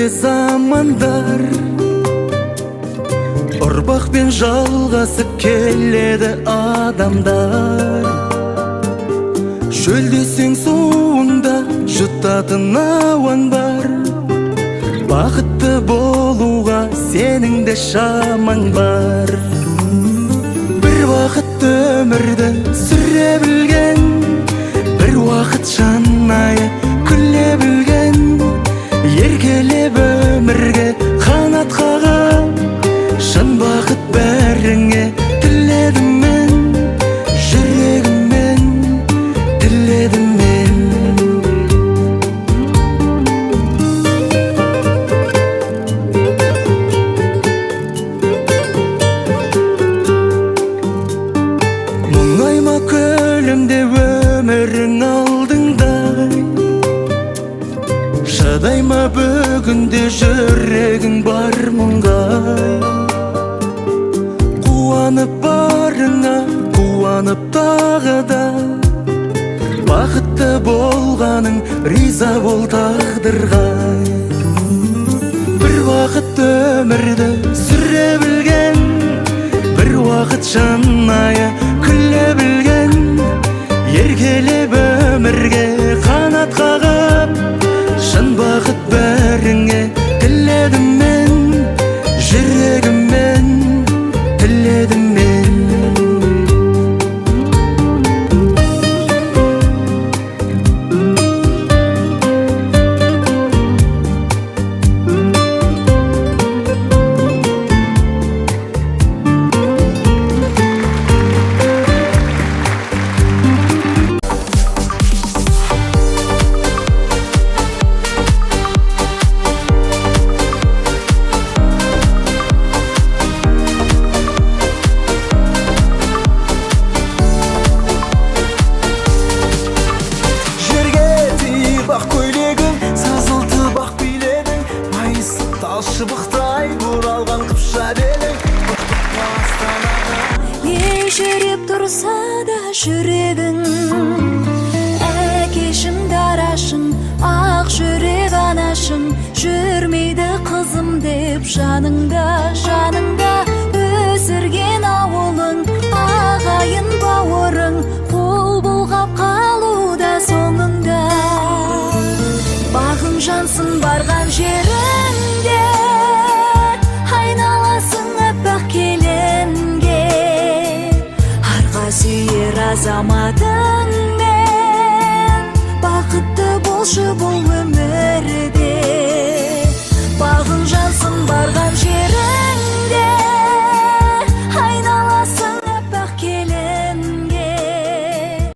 өтті замандар, ұрпақпен жалғасып келеді адамдар. Шөлдесең суыңда жұтатын ауаң бар, бақытты болуға сенің де шамаң бар. Бір уақыт өмірді сүре білген, бір уақыт шанайы күле білген, еркелеп өмірге қанат қағып, шын бақыт бәріңе тіледім мен, жүрегіммен тіледім мен. Мұңайма көлімде өмірің алдыңдай, шыдайма бүгінде жүрегің бар мұңғай. Қуанып барыңа, қуанып тағы да, бақытты болғаның риза бол тағдырға. Бір уақыт өмірді сүре білген, бір уақыт шанайы күле білген, еркелеп өмірге қанат қағып, шын бақыт бәріңе тіледім мен, жүрегіммен тіледім мен. Шыбықтай бұралған қыпша белің, ежіреп тұрса да жүрегің, әкешім дарашым, ақ жүрек анашым, жүрмейді қызым деп жаныңда, жаныңда өсірген ауылың, ағайын бауырың, қол бұлғап қалуда соңыңда. Бағың жансын барған жеріңде, айналасың аппақ келінге, арқа сүйер азаматың